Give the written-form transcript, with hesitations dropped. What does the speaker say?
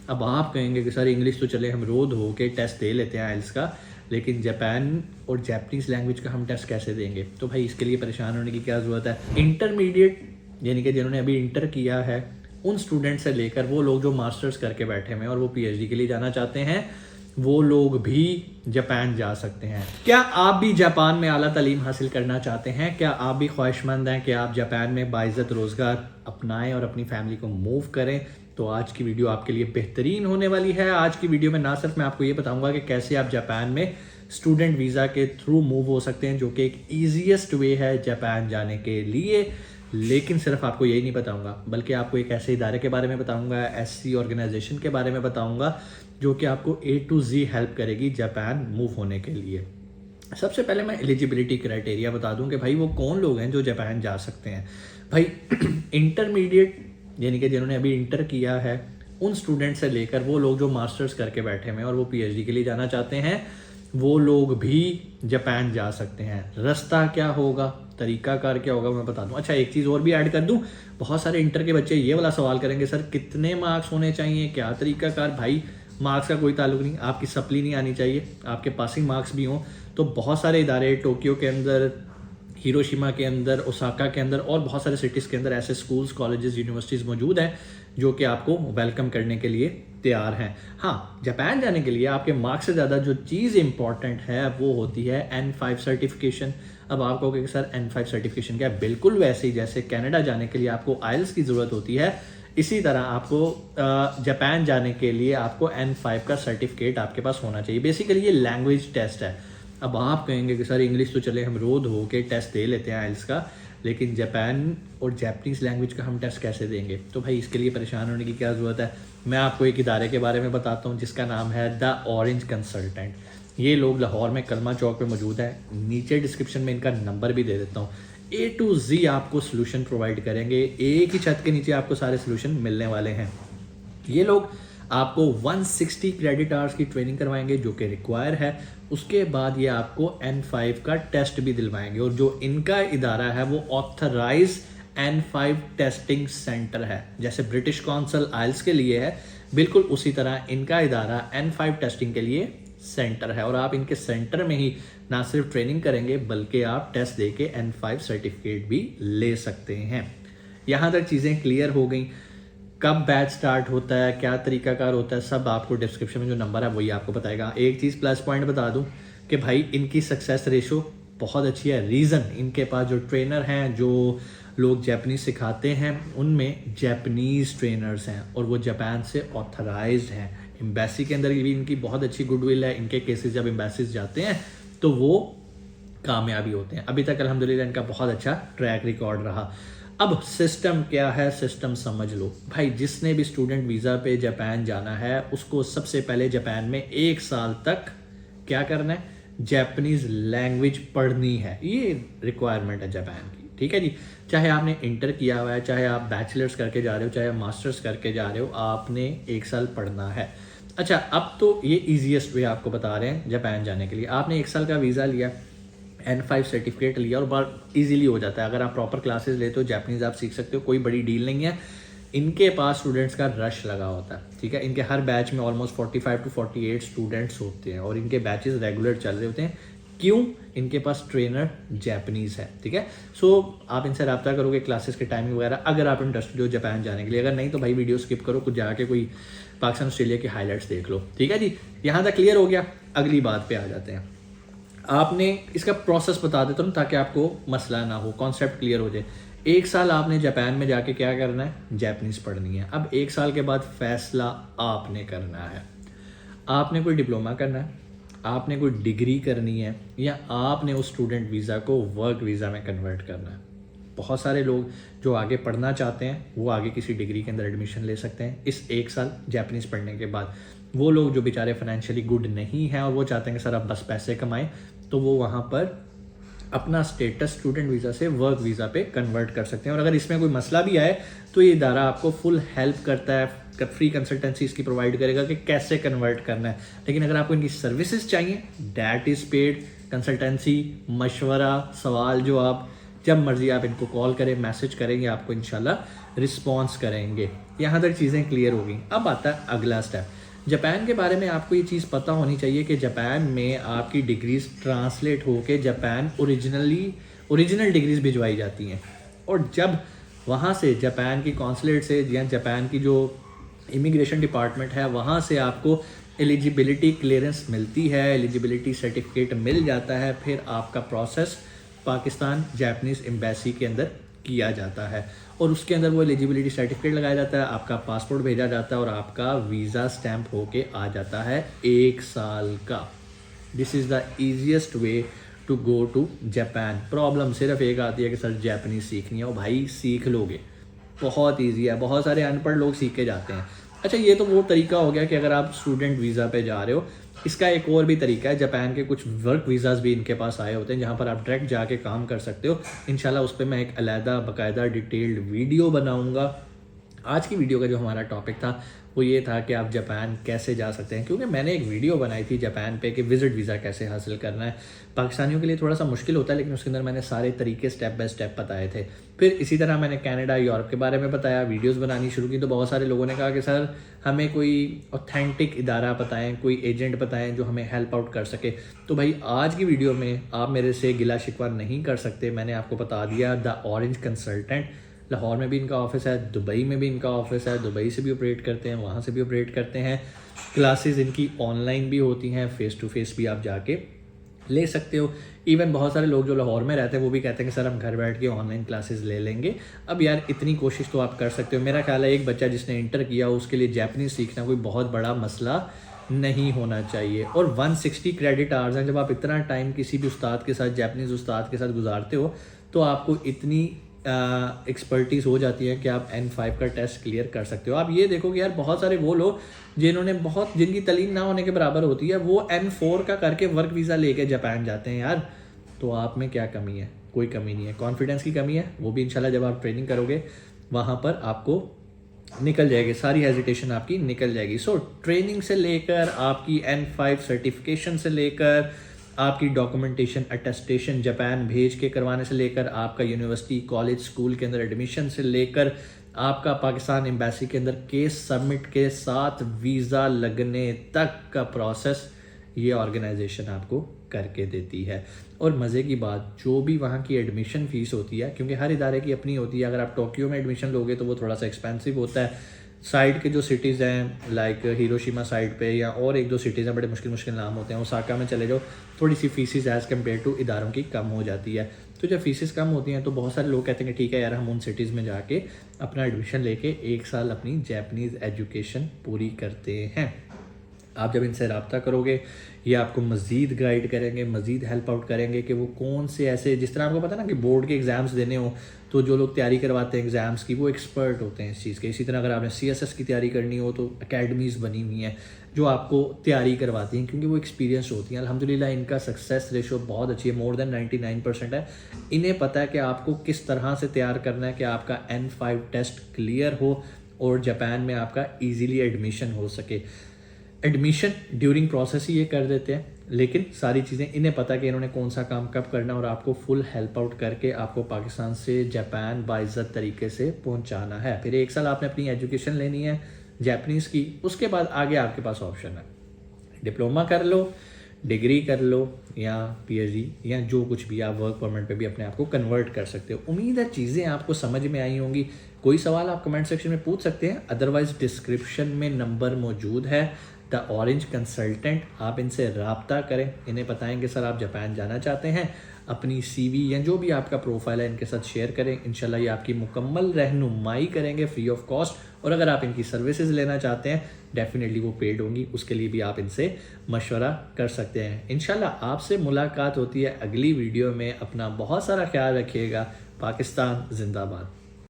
अब आप कहेंगे कि सर इंग्लिश तो चले हम रोज हो के टेस्ट दे लेते हैं आइल्स का, लेकिन जापान और जापानीज़ लैंग्वेज का हम टेस्ट कैसे देंगे? तो भाई इसके लिए परेशान होने की क्या ज़रूरत है। इंटरमीडिएट यानी कि जिन्होंने अभी इंटर किया है उन स्टूडेंट से लेकर वो लोग जो मास्टर्स करके बैठे हुए हैं और वो पीएचडी के लिए जाना चाहते हैं, वो लोग भी जापान जा सकते हैं। क्या आप भी जापान में आला तालीम हासिल करना चाहते हैं? क्या आप भी ख्वाहिशमंद हैं कि आप जापान में बाइज़्ज़त रोज़गार अपनाएं और अपनी फैमिली को मूव करें? तो आज की वीडियो आपके लिए बेहतरीन होने वाली है। आज की वीडियो में ना सिर्फ मैं आपको ये बताऊंगा कि कैसे आप जापान में स्टूडेंट वीज़ा के थ्रू मूव हो सकते हैं, जो कि एक ईजीएस्ट वे है जापान जाने के लिए, लेकिन सिर्फ आपको यही नहीं बताऊंगा, बल्कि आपको एक ऐसे इदारे के बारे में बताऊंगा, ऐसी ऑर्गेनाइजेशन के बारे में बताऊंगा जो कि आपको A to Z हेल्प करेगी जापान मूव होने के लिए। सबसे पहले मैं एलिजिबिलिटी क्राइटेरिया बता दूं कि भाई वो कौन लोग हैं जो जापान जा सकते हैं। भाई इंटरमीडिएट यानी कि जिन्होंने अभी इंटर किया है उन स्टूडेंट से लेकर वो लोग जो मास्टर्स करके बैठे हुए हैं और वो पीएचडी के लिए जाना चाहते हैं, वो लोग भी जापान जा सकते हैं। रास्ता क्या होगा, तरीकाकार क्या होगा, मैं बता दूं। अच्छा, एक चीज़ और भी ऐड कर दूं, बहुत सारे इंटर के बच्चे ये वाला सवाल करेंगे, सर कितने मार्क्स होने चाहिए, क्या तरीकाकार? भाई मार्क्स का कोई ताल्लुक नहीं, आपकी सप्ली नहीं आनी चाहिए, आपके पासिंग मार्क्स भी हों। तो बहुत सारे इदारे टोक्यो के अंदर, हिरोशिमा के अंदर, ओसाका के अंदर और बहुत सारे सिटीज़ के अंदर ऐसे स्कूल्स, कॉलेजेस, यूनिवर्सिटीज़ मौजूद हैं जो कि आपको वेलकम करने के लिए तैयार हैं। हाँ, जापान जाने के लिए आपके मार्क्स से ज़्यादा जो चीज़ इंपॉर्टेंट है वो होती है N5 सर्टिफिकेशन। अब आप कहोगे कि सर N5 सर्टिफिकेशन क्या है? बिल्कुल वैसे ही जैसे कनाडा जाने के लिए आपको आइल्स की ज़रूरत होती है, इसी तरह आपको जापान जाने के लिए आपको N5 का सर्टिफिकेट आपके पास होना चाहिए। बेसिकली ये लैंग्वेज टेस्ट है। अब आप कहेंगे कि सर इंग्लिश तो चले हम रोज हो के टेस्ट दे लेते हैं आइल्स का, लेकिन जापान और जापानीज़ लैंग्वेज का हम टेस्ट कैसे देंगे? तो भाई इसके लिए परेशान होने की क्या ज़रूरत है। मैं आपको एक इदारे के बारे में बताता हूँ जिसका नाम है द ऑरेंज कंसल्टेंट। ये लोग लाहौर में कलमा चौक पे मौजूद है। नीचे डिस्क्रिप्शन में इनका नंबर भी दे देता हूँ। A to Z आपको सोल्यूशन प्रोवाइड करेंगे, एक ही छत के नीचे आपको सारे सोल्यूशन मिलने वाले हैं। ये लोग आपको 160 क्रेडिट आवर्स की ट्रेनिंग करवाएंगे जो कि रिक्वायर है। उसके बाद ये आपको N5 का टेस्ट भी दिलवाएंगे, और जो इनका इदारा है वो ऑथराइज N5 टेस्टिंग सेंटर है। जैसे ब्रिटिश काउंसिल आइल्स के लिए है, बिल्कुल उसी तरह इनका इदारा N5 टेस्टिंग के लिए सेंटर है। और आप इनके सेंटर में ही ना सिर्फ ट्रेनिंग करेंगे बल्कि आप टेस्ट दे के N5 सर्टिफिकेट भी ले सकते हैं। यहाँ तक चीज़ें क्लियर हो गई। कब बैच स्टार्ट होता है, क्या तरीकाकार होता है, सब आपको डिस्क्रिप्शन में जो नंबर है वही आपको बताएगा। एक चीज़ प्लस पॉइंट बता दूं कि भाई इनकी सक्सेस रेशो बहुत अच्छी है। रीज़न, इनके पास जो ट्रेनर हैं, जो लोग जापानीज़ सिखाते हैं, उनमें जापानीज़ ट्रेनर्स हैं और वो जापान से ऑथराइज्ड हैं। एम्बेसी के अंदर भी इनकी बहुत अच्छी गुडविल है। इनके केसेस जब एम्बेसीज जाते हैं तो वो कामयाबी होते हैं। अभी तक अल्हम्दुलिल्लाह इनका बहुत अच्छा ट्रैक रिकॉर्ड रहा। अब सिस्टम क्या है, सिस्टम समझ लो भाई। जिसने भी स्टूडेंट वीज़ा पे जापान जाना है उसको सबसे पहले जापान में 1 साल तक क्या करना है, जापानीज़ लैंग्वेज पढ़नी है। ये रिक्वायरमेंट है जापान की, ठीक है जी। चाहे आपने इंटर किया हुआ है, चाहे आप बैचलर्स करके जा रहे हो, चाहे आप मास्टर्स करके जा रहे हो, आपने 1 साल पढ़ना है। अच्छा, अब तो ये ईजीएस्ट वे आपको बता रहे हैं जापान जाने के लिए। आपने 1 साल का वीज़ा लिया, N5 सर्टिफिकेट लिया और बहुत ईजीली हो जाता है। अगर आप प्रॉपर क्लासेस लेते हो जापानीज़ आप सीख सकते हो, कोई बड़ी डील नहीं है। इनके पास स्टूडेंट्स का रश लगा होता है, ठीक है। इनके हर बैच में ऑलमोस्ट 45 to 48 स्टूडेंट्स होते हैं और इनके बैचेस रेगुलर चल रहे होते हैं। क्यों? इनके पास ट्रेनर जापानीज़ है, ठीक है। सो आप इनसे रब्ता करोगे क्लासेस के टाइमिंग वगैरह, अगर आप इंटरेस्टेड हो जापान जाने के लिए। अगर नहीं तो भाई वीडियो स्किप करो, कुछ जाके कोई पाकिस्तान ऑस्ट्रेलिया के हाईलाइट्स देख लो, ठीक है जी। यहाँ तक क्लियर हो गया। अगली बात पे आ जाते हैं। आपने इसका प्रोसेस बता देता हूँ ताकि आपको मसला ना हो, कॉन्सेप्ट क्लियर हो जाए। 1 साल आपने जापान में जाके क्या करना है, जापानीज़ पढ़नी है। अब 1 साल के बाद फैसला आपने करना है। आपने कोई डिप्लोमा करना है, आपने कोई डिग्री करनी है, या आपने उस स्टूडेंट वीज़ा को वर्क वीज़ा में कन्वर्ट करना है। बहुत सारे लोग जो आगे पढ़ना चाहते हैं वो आगे किसी डिग्री के अंदर एडमिशन ले सकते हैं इस 1 साल जापानीज़ पढ़ने के बाद। वो लोग जो बेचारे फाइनेंशियली गुड नहीं हैं और वो चाहते हैं कि सर अब बस पैसे कमाएं, तो वो वहाँ पर अपना स्टेटस स्टूडेंट वीज़ा से वर्क वीज़ा पे कन्वर्ट कर सकते हैं। और अगर इसमें कोई मसला भी आए तो ये इदारा आपको फुल हेल्प करता है, फ्री कंसल्टेंसी इसकी प्रोवाइड करेगा कि कैसे कन्वर्ट करना है। लेकिन अगर आपको इनकी सर्विसेज चाहिए, डैट इज़ पेड कंसल्टेंसी, मशवरा, सवाल जो आप जब मर्ज़ी आप इनको कॉल करें, मैसेज करेंगे, आपको इंशाल्लाह रिस्पॉन्स करेंगे। यहाँ तक चीज़ें क्लियर हो गई। अब आता है अगला स्टेप। जापान के बारे में आपको ये चीज़ पता होनी चाहिए कि जापान में आपकी डिग्रीज ट्रांसलेट होके जापान ओरिजिनल डिग्रीज भिजवाई जाती हैं, और जब वहाँ से जापान की कॉन्सुलेट से या जापान की जो इमिग्रेशन डिपार्टमेंट है वहाँ से आपको एलिजिबिलिटी क्लियरेंस मिलती है, एलिजिबिलिटी सर्टिफिकेट मिल जाता है, फिर आपका प्रोसेस पाकिस्तान जापानीज़ एम्बेसी के अंदर किया जाता है, और उसके अंदर वो एलिजिबिलिटी सर्टिफिकेट लगाया जाता है, आपका पासपोर्ट भेजा जाता है, और आपका वीज़ा स्टैम्प होके आ जाता है 1 साल का। This is the easiest way to go to Japan. Problem सिर्फ एक आती है कि सर जापानीज़ सीखनी है, और भाई सीख लोगे, बहुत ईजी है, बहुत सारे अनपढ़ लोग सीख के जाते हैं। अच्छा, ये तो वो तरीका हो गया कि अगर आप स्टूडेंट वीज़ा पे जा रहे हो। इसका एक और भी तरीका है, जापान के कुछ वर्क वीज़ाज़ भी इनके पास आए होते हैं जहाँ पर आप डायरेक्ट जाके काम कर सकते हो। इंशाल्लाह उस पर मैं एक अलहदा बाकायदा डिटेल्ड वीडियो बनाऊँगा। आज की वीडियो का जो हमारा टॉपिक था वो ये था कि आप जापान कैसे जा सकते हैं, क्योंकि मैंने एक वीडियो बनाई थी जापान पे कि विज़िट वीज़ा कैसे हासिल करना है। पाकिस्तानियों के लिए थोड़ा सा मुश्किल होता है, लेकिन उसके अंदर मैंने सारे तरीके स्टेप बाय स्टेप बताए थे। फिर इसी तरह मैंने कनाडा, यूरोप के बारे में बताया, वीडियोस बनानी शुरू की, तो बहुत सारे लोगों ने कहा कि सर हमें कोई ऑथेंटिक इदारा बताएं, कोई एजेंट बताएं जो हमें हेल्प आउट कर सके। तो भाई आज की वीडियो में आप मेरे से गिला शिकवा नहीं कर सकते। मैंने आपको बता दिया द ऑरेंज कंसल्टेंट, लाहौर में भी इनका ऑफिस है, दुबई में भी इनका ऑफिस है, दुबई से भी ऑपरेट करते हैं, वहाँ से भी ऑपरेट करते हैं। क्लासेस इनकी ऑनलाइन भी होती हैं, फेस टू फेस भी आप जाके ले सकते हो। इवन बहुत सारे लोग जो लाहौर में रहते हैं वो भी कहते हैं कि सर हम घर बैठ के ऑनलाइन क्लासेस ले लेंगे। अब यार इतनी कोशिश तो आप कर सकते हो। मेरा ख्याल है एक बच्चा जिसने इंटर किया उसके लिए जापानीज़ सीखना कोई बहुत बड़ा मसला नहीं होना चाहिए। और 160 क्रेडिट आवर्स हैं। जब आप इतना टाइम किसी भी उस्ताद के साथ, जापानीज़ उस्ताद के साथ गुजारते हो, तो आपको इतनी एक्सपर्टीज़ हो जाती है कि आप N5 का टेस्ट क्लियर कर सकते हो। आप ये देखो कि यार बहुत सारे वो लोग जिनकी तलीम ना होने के बराबर होती है, वो N4 का करके वर्क वीज़ा लेके जापान जाते हैं यार। तो आप में क्या कमी है? कोई कमी नहीं है, कॉन्फिडेंस की कमी है। वो भी इंशाल्लाह जब आप ट्रेनिंग करोगे वहाँ पर आपको निकल जाएगी, सारी हेजिटेशन आपकी निकल जाएगी। सो ट्रेनिंग से लेकर आपकी N5 सर्टिफिकेशन से लेकर आपकी डॉक्यूमेंटेशन अटेस्टेशन जापान भेज के करवाने से लेकर आपका यूनिवर्सिटी, कॉलेज, स्कूल के अंदर एडमिशन से लेकर आपका पाकिस्तान एम्बेसी के अंदर केस सबमिट के साथ वीज़ा लगने तक का प्रोसेस ये ऑर्गेनाइजेशन आपको करके देती है। और मज़े की बात, जो भी वहाँ की एडमिशन फ़ीस होती है, क्योंकि हर इदारे की अपनी होती है। अगर आप टोक्यो में एडमिशन लोगे तो वो थोड़ा सा एक्सपेंसिव होता है। साइड के जो सिटीज़ हैं लाइक हिरोशिमा साइड पे, या और एक दो सिटीज़ हैं बड़े मुश्किल नाम होते हैं, ओसाका में चले जाओ, थोड़ी सी फीसिस एज़ कम्पेयर टू इदारों की कम हो जाती है। तो जब फीसिस कम होती हैं तो बहुत सारे लोग कहते हैं कि ठीक है यार हम उन सिटीज़ में जाके अपना एडमिशन लेके 1 साल अपनी जापानीज़ एजुकेशन पूरी करते हैं। आप जब इनसे रब्ता करोगे ये आपको मज़ीद गाइड करेंगे, मज़ीद हेल्प आउट करेंगे कि वो कौन से ऐसे, जिस तरह आपको पता है ना कि बोर्ड के एग्ज़ाम्स देने हो तो जो लोग तैयारी करवाते हैं एग्ज़ाम्स की वो एक्सपर्ट होते हैं इस चीज़ के। इसी तरह अगर आपने CSS की तैयारी करनी हो तो अकेडमीज़ बनी हुई हैं जो आपको तैयारी करवाती हैं, क्योंकि वो एक्सपीरियंस होती हैं। अल्हम्दुलिल्लाह इनका सक्सेस रेशो बहुत अच्छी है, मोर देन 99% है। इन्हें पता है कि आपको किस तरह से तैयार करना है कि आपका N5 टेस्ट क्लियर हो और जापान में आपका ईज़िली एडमिशन हो सके। एडमिशन ड्यूरिंग प्रोसेस ही ये कर देते हैं, लेकिन सारी चीज़ें इन्हें पता है कि इन्होंने कौन सा काम कब करना है, और आपको फुल हेल्प आउट करके आपको पाकिस्तान से जापान बाइज़्ज़त तरीके से पहुंचाना है। फिर 1 साल आपने अपनी एजुकेशन लेनी है जापानीज़ की, उसके बाद आगे आपके पास ऑप्शन है, डिप्लोमा कर लो, डिग्री कर लो, या PhD, या जो कुछ भी आप वर्क परमिट पे भी अपने आप को कन्वर्ट कर सकते हो। उम्मीद है चीज़ें आपको समझ में आई होंगी। कोई सवाल आप कमेंट सेक्शन में पूछ सकते हैं, अदरवाइज़ डिस्क्रिप्शन में नंबर मौजूद है द ऑरेंज कंसल्टेंट, आप इनसे रब्ता करें, इन्हें बताएंगे सर आप जापान जाना चाहते हैं, अपनी CV या जो भी आपका प्रोफाइल है इनके साथ शेयर करें। इंशाल्लाह ये आपकी मुकम्मल रहनुमाई करेंगे फ्री ऑफ कॉस्ट। और अगर आप इनकी सर्विसेज लेना चाहते हैं डेफिनेटली वो पेड होंगी, उसके लिए भी आप इनसे मशवरा कर सकते हैं। इंशाल्लाह आपसे मुलाकात होती है अगली वीडियो में। अपना बहुत सारा ख्याल रखिएगा। पाकिस्तान जिंदाबाद।